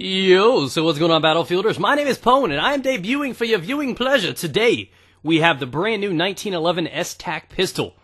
Yo, so what's going on, Battlefielders? My name is Pone, and I am debuting for your viewing pleasure. Today, we have the brand new 1911 S-TAC pistol.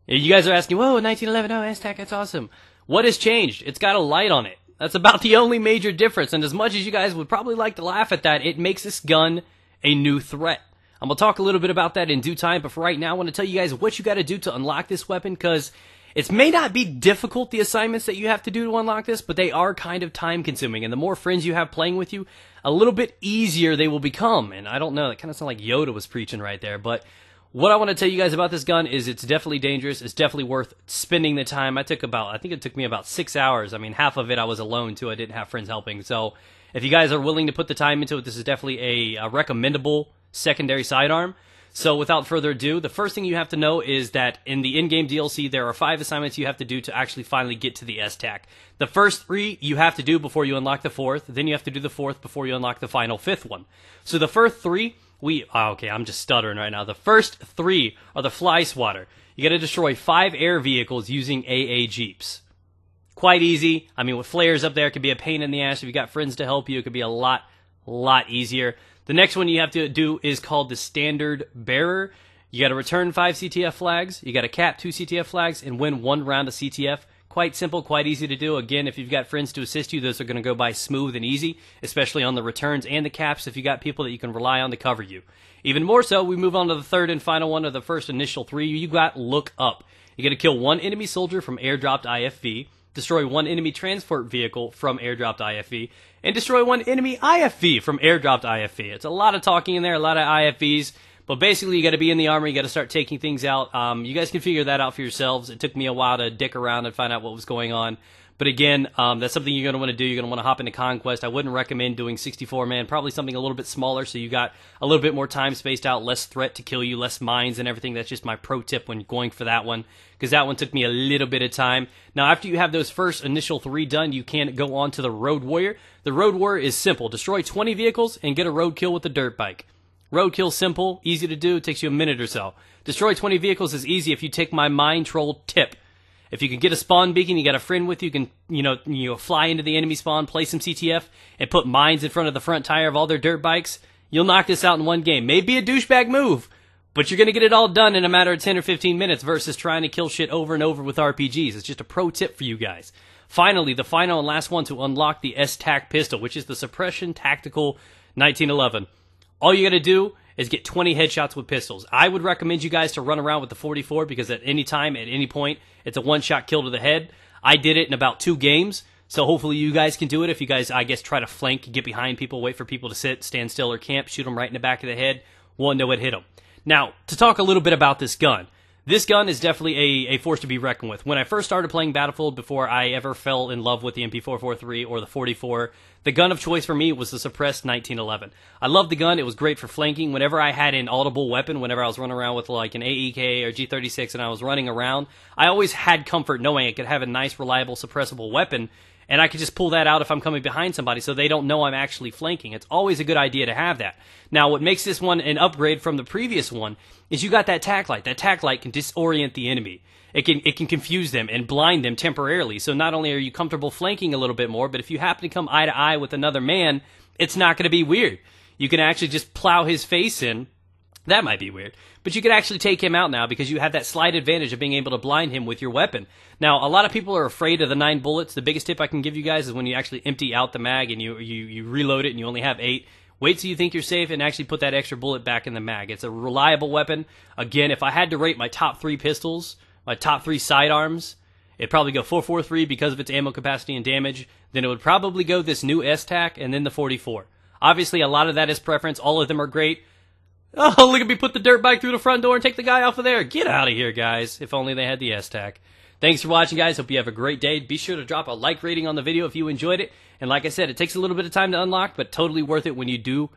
You guys are asking, whoa, 1911, oh, S-TAC, that's awesome. What has changed? It's got a light on it. That's about the only major difference, and as much as you guys would probably like to laugh at that, it makes this gun a new threat. I'm going to talk a little bit about that in due time, but for right now, I want to tell you guys what you got to do to unlock this weapon, because it may not be difficult, the assignments that you have to do to unlock this, but they are kind of time-consuming, and the more friends you have playing with you, a little bit easier they will become. And I don't know, that kind of sounded like Yoda was preaching right there, but what I want to tell you guys about this gun is it's definitely dangerous. It's definitely worth spending the time. I think it took me about 6 hours. I mean, half of it I was alone, too. I didn't have friends helping. So if you guys are willing to put the time into it, this is definitely a recommendable secondary sidearm. So without further ado, the first thing you have to know is that in the in-game DLC, there are 5 assignments you have to do to actually finally get to the S-TAC. The first 3 you have to do before you unlock the 4th, then you have to do the 4th before you unlock the final 5th one. So the first 3, okay, I'm just stuttering right now. The first 3 are the fly swatter. You gotta destroy 5 air vehicles using AA Jeeps. Quite easy. I mean, with flares up there, it could be a pain in the ass. If you got friends to help you, it could be a lot easier. The next one you have to do is called the Standard Bearer. You got to return 5 CTF flags, you got to cap 2 CTF flags, and win 1 round of CTF. Quite simple, quite easy to do. Again, if you've got friends to assist you, those are going to go by smooth and easy, especially on the returns and the caps if you got people that you can rely on to cover you. Even more so, we move on to the third and final one of the first initial 3. You got Look Up. You got to kill 1 enemy soldier from airdropped IFV, destroy 1 enemy transport vehicle from airdropped IFV, and destroy 1 enemy IFV from airdropped IFV. It's a lot of talking in there, a lot of IFVs, but basically you got to be in the armor, you got to start taking things out. You guys can figure that out for yourselves. It took me a while to dick around and find out what was going on. But again, that's something you're going to want to do. You're going to want to hop into Conquest. I wouldn't recommend doing 64-man, probably something a little bit smaller so you got a little bit more time spaced out, less threat to kill you, less mines and everything. That's just my pro tip when going for that one, because that one took me a little bit of time. Now, after you have those first initial 3 done, you can go on to the Road Warrior. The Road Warrior is simple. Destroy 20 vehicles and get a road kill with a dirt bike. Road kill simple, easy to do, takes you a minute or so. Destroy 20 vehicles is easy if you take my Mind Troll tip. If you can get a spawn beacon, you got a friend with you, can you fly into the enemy spawn, play some CTF, and put mines in front of the front tire of all their dirt bikes, you'll knock this out in one game. Maybe a douchebag move, but you're going to get it all done in a matter of 10 or 15 minutes versus trying to kill shit over and over with RPGs. It's just a pro tip for you guys. Finally, the final and last one to unlock the S-TAC pistol, which is the Suppression Tactical 1911. All you got to do is get 20 headshots with pistols. I would recommend you guys to run around with the 44 because at any time, at any point, it's a one-shot kill to the head. I did it in about 2 games, so hopefully you guys can do it. If you guys, I guess, try to flank, get behind people, wait for people to sit, stand still, or camp, shoot them right in the back of the head, one no would hit them. Now, to talk a little bit about this gun. This gun is definitely a force to be reckoned with. When I first started playing Battlefield, before I ever fell in love with the MP443 or the 44, the gun of choice for me was the Suppressed 1911. I loved the gun. It was great for flanking. Whenever I had an audible weapon, whenever I was running around with like an AEK or G36 and I was running around, I always had comfort knowing I could have a nice, reliable, suppressible weapon, and I could just pull that out if I'm coming behind somebody so they don't know I'm actually flanking. It's always a good idea to have that. Now, what makes this one an upgrade from the previous one is you got that tac light. That tac light can disorient the enemy. It can confuse them and blind them temporarily. So not only are you comfortable flanking a little bit more, but if you happen to come eye to eye with another man, it's not going to be weird. You can actually just plow his face in. That might be weird. But you can actually take him out now because you have that slight advantage of being able to blind him with your weapon. Now, a lot of people are afraid of the 9 bullets. The biggest tip I can give you guys is when you actually empty out the mag and you reload it and you only have 8, wait till you think you're safe and actually put that extra bullet back in the mag. It's a reliable weapon. Again, if I had to rate my top 3 pistols, my top 3 sidearms, it'd probably go 443 because of its ammo capacity and damage. Then it would probably go this new S-TAC and then the 44. Obviously, a lot of that is preference. All of them are great. Oh, look at me put the dirt bike through the front door and take the guy off of there. Get out of here, guys. If only they had the S-TAC. Thanks for watching, guys. Hope you have a great day. Be sure to drop a like rating on the video if you enjoyed it. And like I said, it takes a little bit of time to unlock, but totally worth it when you do